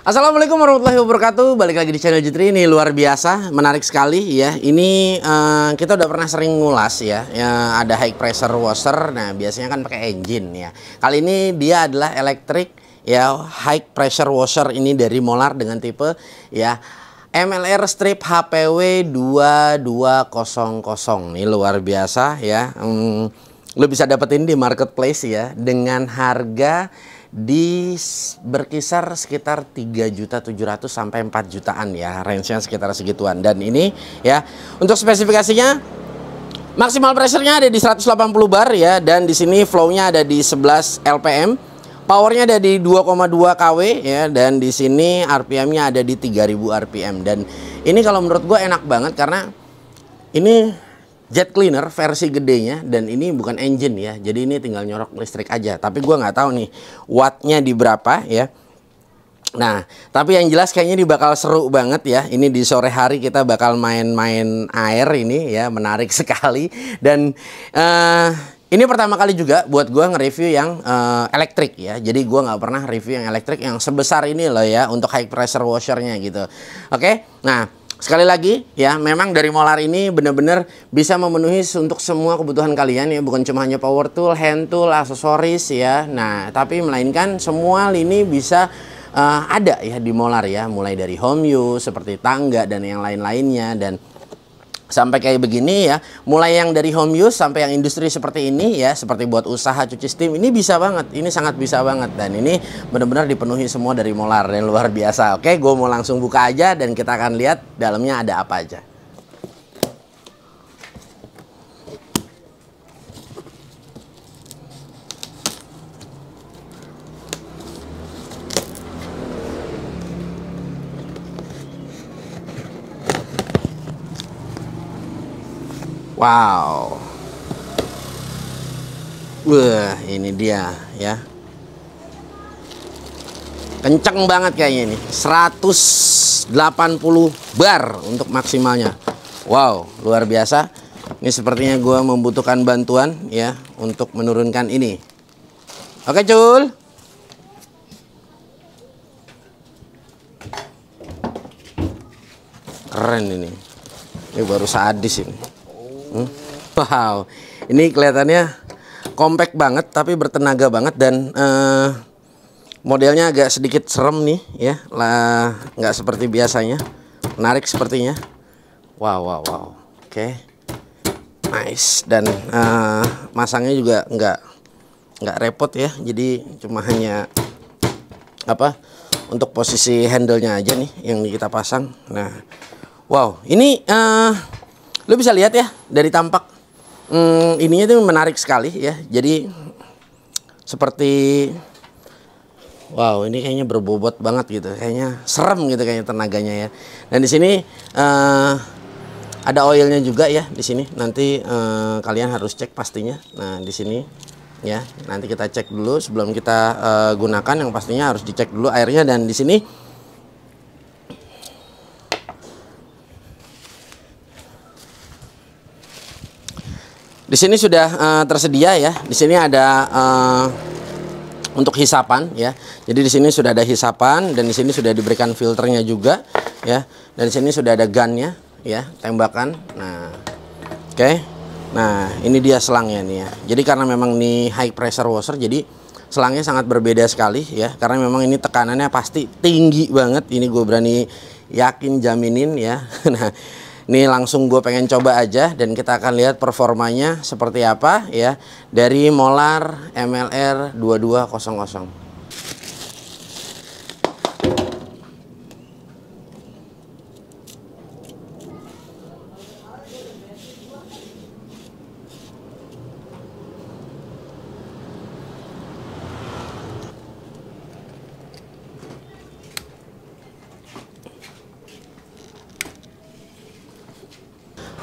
Assalamualaikum warahmatullahi wabarakatuh. Balik lagi di channel Jutri. Ini luar biasa, menarik sekali ya. Ini kita udah pernah sering ngulas ya. Ada high pressure washer. Nah biasanya kan pakai engine ya. Kali ini dia adalah elektrik ya, high pressure washer ini dari Molar dengan tipe ya MLR strip HPW 2200. Ini luar biasa ya. Lo bisa dapetin di marketplace ya dengan harga di berkisar sekitar 3.700.000 sampai 4 jutaan ya, range-nya sekitar segituan. Dan ini ya untuk spesifikasinya, maksimal pressure-nya ada di 180 bar ya, dan di sini flow-nya ada di 11 LPM, powernya ada di 2,2 kW ya, dan di sini RPM-nya ada di 3000 RPM. Dan ini kalau menurut gue enak banget karena ini jet cleaner versi gedenya, dan ini bukan engine ya, jadi ini tinggal nyorok listrik aja. Tapi gua nggak tahu nih wattnya di berapa ya. Nah tapi yang jelas kayaknya ini bakal seru banget ya. Ini di sore hari kita bakal main-main air ini ya, menarik sekali. Dan ini pertama kali juga buat gua nge-review yang elektrik ya. Jadi gua nggak pernah review yang elektrik yang sebesar ini loh ya, untuk high pressure washernya gitu. Oke, nah sekali lagi ya, memang dari Molar ini benar-benar bisa memenuhi untuk semua kebutuhan kalian ya, bukan cuma hanya power tool, hand tool, aksesoris ya. Nah, tapi melainkan semua lini bisa ada ya di Molar ya, mulai dari home use seperti tangga dan yang lain-lainnya, dan sampai kayak begini ya, mulai yang dari home use sampai yang industri seperti ini ya, seperti buat usaha cuci steam, ini bisa banget, ini sangat bisa banget. Dan ini benar-benar dipenuhi semua dari Molar, yang luar biasa. Oke, gue mau langsung buka aja dan kita akan lihat dalamnya ada apa aja. Wow. Wah, ini dia ya. Kenceng banget kayaknya ini. 180 bar untuk maksimalnya. Wow, luar biasa. Ini sepertinya gue membutuhkan bantuan ya untuk menurunkan ini. Oke, Cul. Keren ini. Ini baru sadis ini. Wow, ini kelihatannya compact banget tapi bertenaga banget, dan modelnya agak sedikit serem nih ya, nggak seperti biasanya. Menarik sepertinya. Wow, wow, wow. Oke, nice. Dan masangnya juga nggak repot ya, jadi cuma hanya apa, untuk posisi handle-nya aja nih yang kita pasang. Nah, wow, ini lo bisa lihat ya dari tampak ininya tuh menarik sekali ya. Jadi seperti wow, ini kayaknya berbobot banget gitu, kayaknya serem gitu kayaknya tenaganya ya. Dan di sini ada oilnya juga ya di sini. Nanti kalian harus cek pastinya. Nah di sini ya, nanti kita cek dulu sebelum kita gunakan. Yang pastinya harus dicek dulu airnya. Dan di sini sudah tersedia ya. Di sini ada untuk hisapan ya. Jadi di sini sudah ada hisapan, dan di sini sudah diberikan filternya juga ya. Dan di sini sudah ada gunnya ya, tembakan. Nah, oke. Nah, ini dia selangnya nih ya. Jadi karena memang ini high pressure washer, jadi selangnya sangat berbeda sekali ya. Karena memang ini tekanannya pasti tinggi banget. Ini gue berani yakin jaminin ya. Nah, ini langsung gue pengen coba aja, dan kita akan lihat performanya seperti apa ya dari Molar MLR 2200.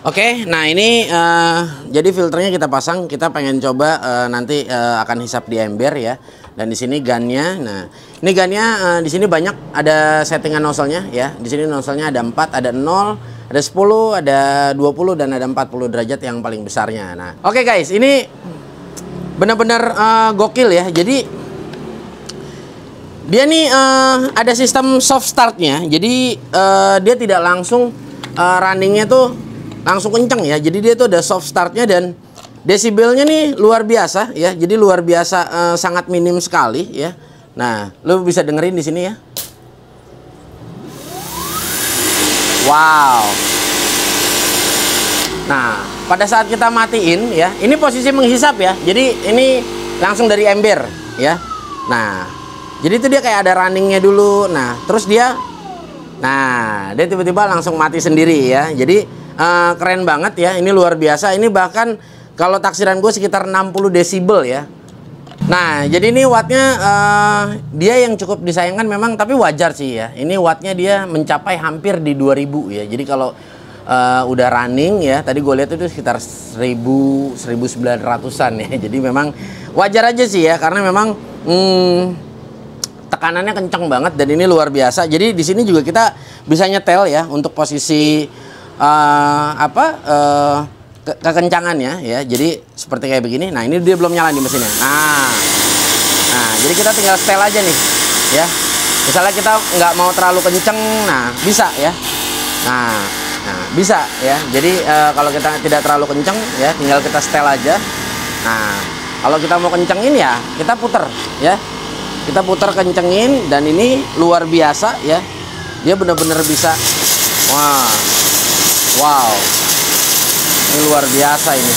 Oke, nah ini jadi filternya kita pasang. Kita pengen coba nanti akan hisap di ember ya. Dan di sini gunnya. Nah, ini gunnya di sini banyak ada settingan nozzle-nya ya. Di sini nozzle-nya ada 4, ada 0, ada 10, ada 20 dan ada 40 derajat yang paling besarnya. Nah, oke guys, ini benar-benar gokil ya. Jadi dia nih ada sistem soft startnya. Jadi dia tidak langsung runningnya tuh langsung kenceng ya. Jadi dia tuh ada soft startnya dan desibelnya nih luar biasa ya. Jadi luar biasa sangat minim sekali ya. Nah, lu bisa dengerin di sini ya. Wow. Nah, pada saat kita matiin ya, ini posisi menghisap ya. Jadi ini langsung dari ember ya. Nah, jadi itu dia kayak ada runningnya dulu. Nah, terus dia tiba-tiba langsung mati sendiri ya. Jadi keren banget ya, ini luar biasa. Ini bahkan kalau taksiran gue sekitar 60 desibel ya. Nah, jadi ini wattnya dia yang cukup disayangkan memang, tapi wajar sih ya. Ini wattnya dia mencapai hampir di 2000 ya. Jadi kalau udah running ya, tadi gue lihat itu sekitar 1900-an ya. Jadi memang wajar aja sih ya, karena memang tekanannya kencang banget dan ini luar biasa. Jadi di sini juga kita bisa nyetel ya untuk posisi kekencangannya ya. Jadi seperti kayak begini. Nah, ini dia belum nyala di mesinnya. Nah, jadi kita tinggal setel aja nih ya. Misalnya kita nggak mau terlalu kenceng, nah bisa ya. Nah bisa ya. Jadi kalau kita tidak terlalu kenceng ya, tinggal kita setel aja. Nah, kalau kita mau kencengin ya kita puter ya. Kita putar kencengin dan ini luar biasa ya. Dia benar-benar bisa. Wow. Ini luar biasa ini.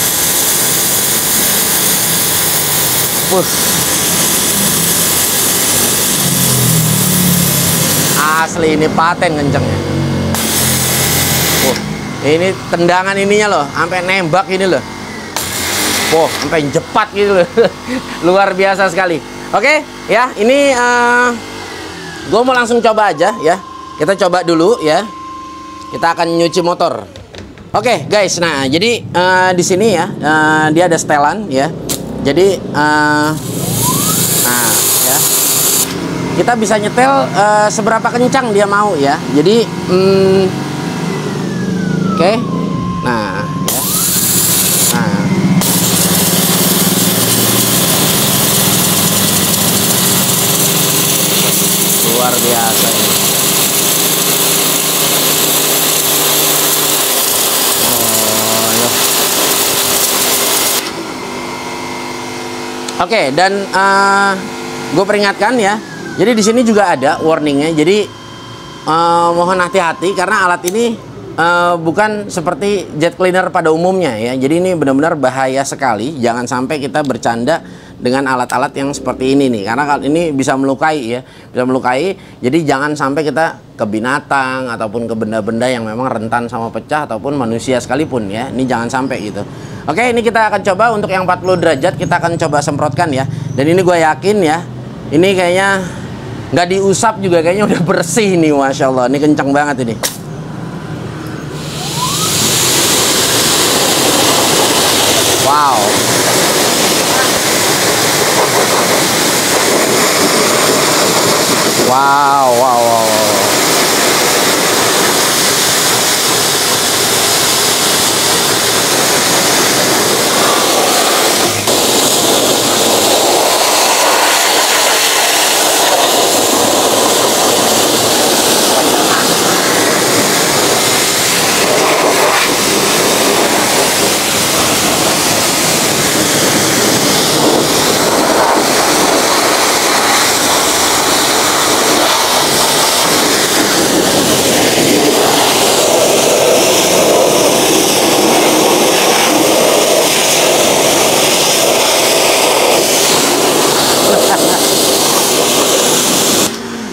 Asli ini paten kencengnya. Ini tendangan ininya loh, sampai nembak ini loh. Sampai jepat gitu loh. Luar biasa sekali. Oke, ya ini gue mau langsung coba aja ya. Kita coba dulu ya. Kita akan nyuci motor. Oke guys, nah jadi di sini ya dia ada setelan ya. Jadi ya kita bisa nyetel seberapa kencang dia mau ya. Jadi oke. Nah ya. Luar biasa ini. Oke, dan gue peringatkan ya. Jadi di sini juga ada warningnya. Jadi mohon hati-hati karena alat ini bukan seperti jet cleaner pada umumnya ya. Jadi ini benar-benar bahaya sekali. Jangan sampai kita bercanda dengan alat-alat yang seperti ini nih, karena ini bisa melukai ya, bisa melukai. Jadi jangan sampai kita ke binatang ataupun ke benda-benda yang memang rentan sama pecah ataupun manusia sekalipun ya. Ini jangan sampai gitu. Oke, ini kita akan coba untuk yang 40 derajat kita akan coba semprotkan ya. Dan ini gue yakin ya, ini kayaknya nggak diusap juga kayaknya udah bersih nih, masya Allah. Ini kencang banget ini. Wow. Wow.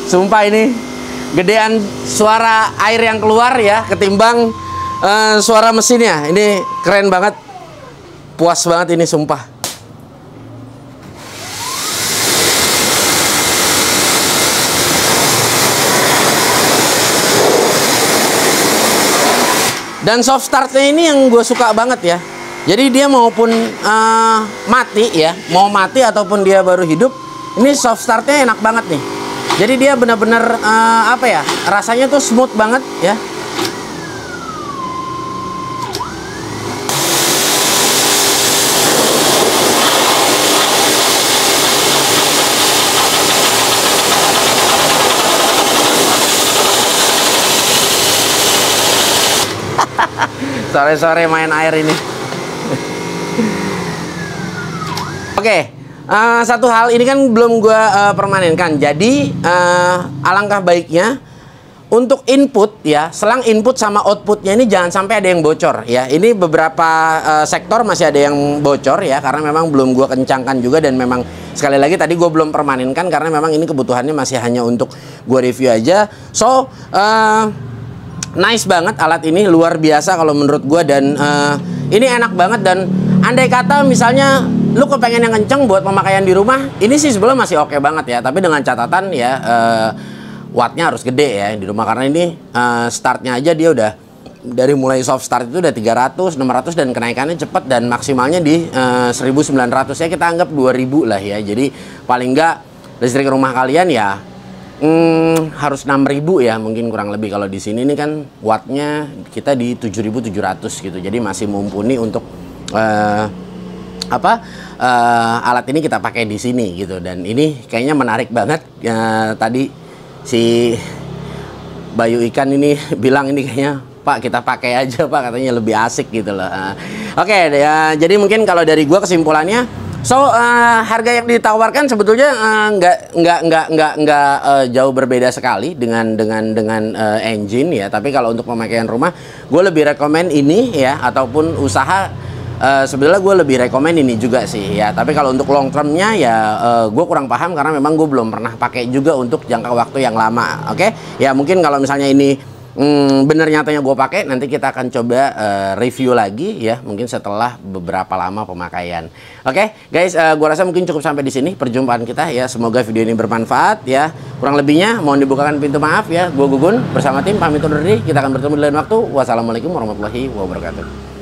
Sumpah ini gedean suara air yang keluar ya ketimbang suara mesinnya. Ini keren banget, puas banget ini sumpah. Dan soft startnya ini yang gue suka banget ya. Jadi dia maupun mati ya, mau mati ataupun dia baru hidup, ini soft startnya enak banget nih. Jadi dia benar-benar apa ya, rasanya tuh smooth banget ya. Sore-sore main air ini. Oke, satu hal ini kan belum gua permanenkan. Jadi alangkah baiknya untuk input ya, selang input sama outputnya ini jangan sampai ada yang bocor ya. Ini beberapa sektor masih ada yang bocor ya, karena memang belum gua kencangkan juga, dan memang sekali lagi tadi gua belum permanenkan karena memang ini kebutuhannya masih hanya untuk gua review aja. So nice banget alat ini, luar biasa kalau menurut gua, dan ini enak banget. Dan andai kata misalnya lu kepengen yang kenceng buat pemakaian di rumah, ini sih sebenarnya masih oke banget ya, tapi dengan catatan ya wattnya harus gede ya di rumah, karena ini startnya aja dia udah dari mulai soft start itu udah 300, 600, dan kenaikannya cepat, dan maksimalnya di 1900 ya, kita anggap 2000 lah ya. Jadi paling enggak listrik rumah kalian ya harus 6000 ya, mungkin kurang lebih. Kalau di sini ini kan wattnya kita di 7700 gitu, jadi masih mumpuni untuk alat ini kita pakai di sini gitu. Dan ini kayaknya menarik banget ya, tadi si Bayu Ikan ini bilang ini kayaknya Pak kita pakai aja Pak, katanya lebih asik gitu loh. Oke ya, jadi mungkin kalau dari gua kesimpulannya, harga yang ditawarkan sebetulnya nggak jauh berbeda sekali dengan engine ya. Tapi kalau untuk pemakaian rumah, gue lebih rekomen ini ya, ataupun usaha sebetulnya gue lebih rekomen ini juga sih ya. Tapi kalau untuk long termnya ya gue kurang paham, karena memang gue belum pernah pakai juga untuk jangka waktu yang lama. Oke ya, mungkin kalau misalnya ini bener nyatanya gue pakai, nanti kita akan coba review lagi ya, mungkin setelah beberapa lama pemakaian. Oke guys, gue rasa mungkin cukup sampai di sini perjumpaan kita ya. Semoga video ini bermanfaat ya. Kurang lebihnya mohon dibukakan pintu maaf ya. Gue Gugun bersama tim pamit undur diri. Kita akan bertemu di lain waktu. Wassalamualaikum warahmatullahi wabarakatuh.